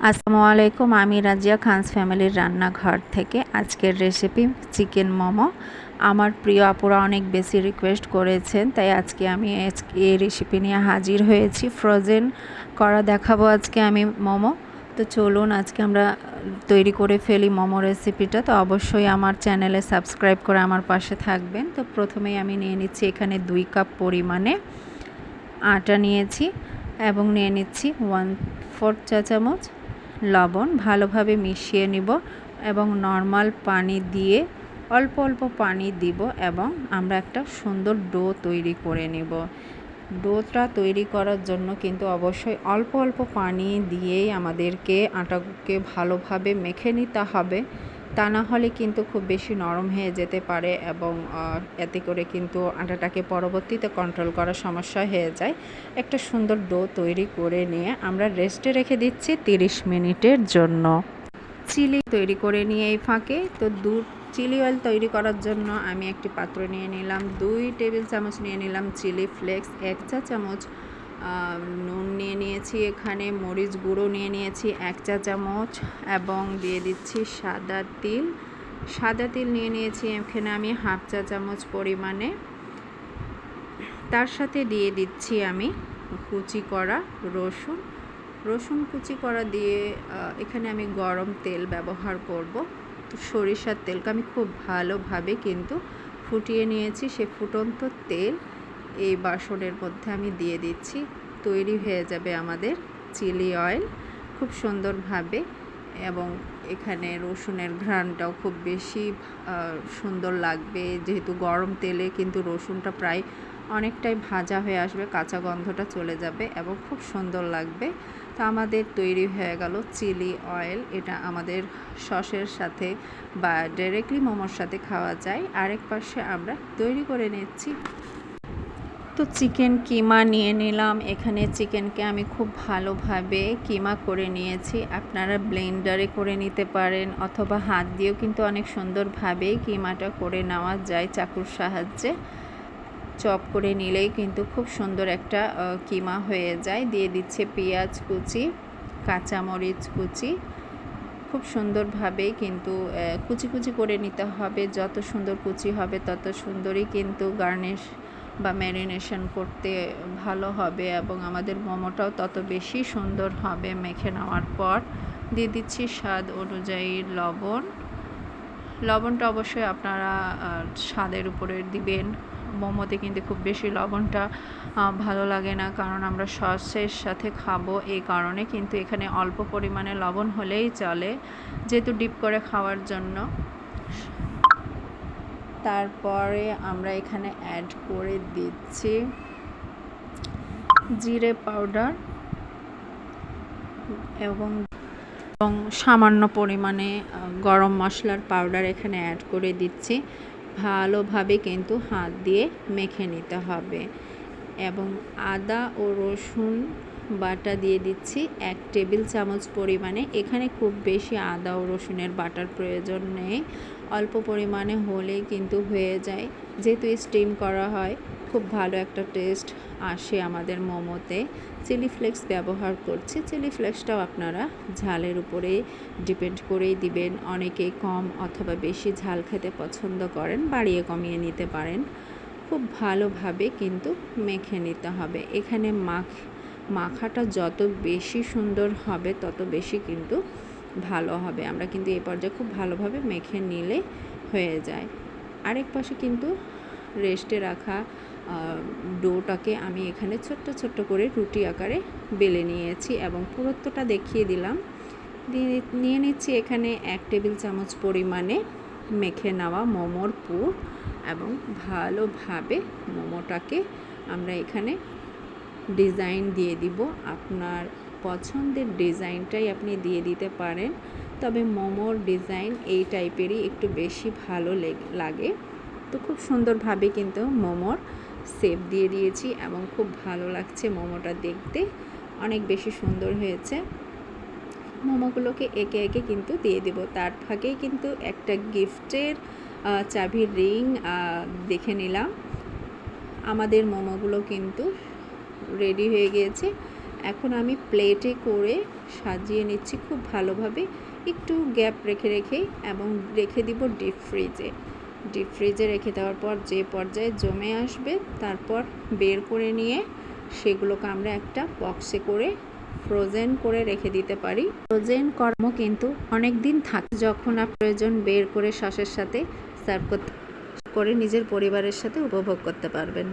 আসসালামু আলাইকুম। আমি রাজিয়া খানস ফ্যামিলির রান্নাঘর থেকে আজকের রেসিপি চিকেন মোমো। আমার প্রিয় আপুরা অনেক বেশি রিকোয়েস্ট করেছেন, তাই আজকে আমি এই রেসিপি নিয়ে হাজির হয়েছি। ফ্রোজেন করা দেখাবো আজকে আমি মোমো। তো চলুন আজকে আমরা তৈরি করে ফেলি মোমো রেসিপিটা। তো অবশ্যই আমার চ্যানেলে সাবস্ক্রাইব করে আমার পাশে থাকবেন। তো প্রথমেই আমি নিয়ে নিচ্ছি এখানে 2 কাপ পরিমাণে আটা নিয়েছি এবং নিয়ে নিচ্ছি 1/4 চা চামচ লবণ। ভালোভাবে মিশিয়ে নিব এবং নর্মাল পানি দিয়ে অল্প অল্প পানি দিব এবং আমরা একটা সুন্দর ডো তৈরি করে নেব। ডোটা তৈরি করার জন্য কিন্তু অবশ্যই অল্প অল্প পানি দিয়েই আমাদেরকে আটাকে ভালোভাবে মেখে নিতে হবে, তা না হলে কিন্তু খুব বেশি নরম হয়ে যেতে পারে এবং এতে করে কিন্তু আটাটাকে পরবর্তীতে কন্ট্রোল করা সমস্যা হয়ে যায়। একটা সুন্দর ডো তৈরি করে নিয়ে আমরা রেস্টে রেখে দিচ্ছি 30 মিনিটের জন্য। চিলি তৈরি করে নিয়ে এই ফাঁকে তো চিলি অয়েল তৈরি করার জন্য আমি একটি পাত্র নিয়ে নিলাম। 2 টেবিল চামচ নিয়ে নিলাম চিলি ফ্লেক্স, 1 চা চামচ নুন নিয়ে নিয়েছি, এখানে মরিচ গুঁড়ো নিয়ে নিয়েছি 1 চা চামচ এবং দিয়ে দিচ্ছি সাদা তিল নিয়ে নিয়েছি এখানে আমি 1/2 চা চামচ পরিমাণে। তার সাথে দিয়ে দিচ্ছি আমি কুচি করা রসুন কুচি করা দিয়ে এখানে আমি গরম তেল ব্যবহার করব। তো সরিষার তেলকে আমি খুব ভালোভাবে কিন্তু ফুটিয়ে নিয়েছি। সে ফুটন্ত তেল এই বাসনের মধ্যে আমি দিয়ে দিচ্ছি। তৈরি হয়ে যাবে আমাদের চিলি অয়েল খুব সুন্দরভাবে এবং এখানে রসুনের ঘ্রাণটাও খুব বেশি সুন্দর লাগবে, যেহেতু গরম তেলে কিন্তু রসুনটা প্রায় অনেকটাই ভাজা হয়ে আসবে, কাঁচা গন্ধটা চলে যাবে এবং খুব সুন্দর লাগবে। তো আমাদের তৈরি হয়ে গেল চিলি অয়েল। এটা আমাদের সসের সাথে বা ডাইরেক্টলি মোমোর সাথে খাওয়া যায়। আরেক পাশে আমরা তৈরি করে নিচ্ছি। তো চিকেন কিমা নিয়ে নিলাম। এখানে চিকেনকে আমি খুব ভালোভাবে কিমা করে নিয়েছি। আপনারা ব্লেন্ডারে করে নিতে পারেন অথবা হাত দিয়েও কিন্তু অনেক সুন্দরভাবে কিমাটা করে নেওয়া যায়। চাকুর সাহায্যে চপ করে নিলেই কিন্তু খুব সুন্দর একটা কিমা হয়ে যায়। দিয়ে দিচ্ছে পেঁয়াজ কুচি, কাঁচামরিচ কুচি, খুব সুন্দরভাবে কিন্তু কুচি কুচি করে নিতে হবে। যত সুন্দর কুচি হবে তত সুন্দরই কিন্তু গার্নিশ বা ম্যারিনেশন করতে ভালো হবে এবং আমাদের মোমোটাও তত বেশি সুন্দর হবে মেখে নেওয়ার পর। দিয়ে দিচ্ছি স্বাদ অনুযায়ী লবণটা অবশ্যই আপনারা স্বাদের উপরে দিবেন। মোমোতে কিন্তু খুব বেশি লবণটা ভালো লাগে না, কারণ আমরা সসের সাথে খাবো, এই কারণে কিন্তু এখানে অল্প পরিমাণে লবণ হলেই চলে, যেহেতু ডিপ করে খাওয়ার জন্য। তারপরে আমরা এখানে অ্যাড করে দিচ্ছি জিরে পাউডার এবং সামান্য পরিমাণে গরম মশলার পাউডার এখানে অ্যাড করে দিচ্ছি। ভালোভাবে কিন্তু হাত দিয়ে মেখে নিতে হবে এবং আদা ও রসুন বাটা দিয়ে দিচ্ছি 1 টেবিল চামচ পরিমাণে। এখানে খুব বেশি আদা ও রসুনের বাটার প্রয়োজন নেই, অল্প পরিমাণে হলেই কিন্তু হয়ে যায়। যেহেতু স্টিম করা হয়, খুব ভালো একটা টেস্ট আসে আমাদের মোমোতে। চিলি ফ্লেক্স ব্যবহার করছি। চিলি ফ্লেক্সটাও আপনারা ঝালের উপরে ডিপেন্ড করেই দিবেন। অনেকে কম অথবা বেশি ঝাল খেতে পছন্দ করেন, বাড়িয়ে কমিয়ে নিতে পারেন। খুব ভালোভাবে কিন্তু মেখে নিতে হবে। এখানে মাখাটা যত বেশি সুন্দর হবে তত বেশি কিন্তু ভালো হবে। আমরা কিন্তু এই পর্যায়ে খুব ভালোভাবে মেখে নিলে হয়ে যায়। আরেক পাশে কিন্তু রেস্টে রাখা ডোটাকে আমি এখানে ছোট্ট ছোট্ট করে রুটি আকারে বেলে নিয়েছি এবং পুরুত্বটা দেখিয়ে দিলাম। নিয়ে নিচ্ছি এখানে 1 টেবিল চামচ পরিমাণে মেখে নেওয়া মোমোর পুর এবং ভালোভাবে মোমোটাকে আমরা এখানে ডিজাইন দিয়ে দিব। আপনার পছন্দের ডিজাইনটাই আপনি দিয়ে দিতে পারেন, তবে মোমোর ডিজাইন এই টাইপেরই একটু বেশি ভালো লাগে। তো খুব সুন্দরভাবে কিন্তু মোমোর শেপ দিয়ে দিয়েছি এবং খুব ভালো লাগছে মোমোটা দেখতে, অনেক বেশি সুন্দর হয়েছে। মোমোগুলোকে একে একে কিন্তু দিয়ে দেব। তার ফাঁকেই কিন্তু একটা গিফটের চাবির রিং দেখে নিলাম। আমাদের মোমোগুলো কিন্তু রেডি হয়ে গিয়েছে। এখন আমি প্লেটে করে সাজিয়ে নিচ্ছি খুব ভালোভাবে, একটু গ্যাপ রেখে রেখেই, এবং রেখে দিব ডিপ ফ্রিজে। ডিপ ফ্রিজে রেখে দেওয়ার পর যে পর্যায়ে জমে আসবে, তারপর বের করে নিয়ে সেগুলোকে আমরা একটা বক্সে করে ফ্রোজেন করে রেখে দিতে পারি। ফ্রোজেন কর্ম কিন্তু অনেক দিন থাকে, যখন আপনার প্রয়োজন বের করে সসের সাথে সার্ভ করতে করে নিজের পরিবারের সাথে উপভোগ করতে পারবেন।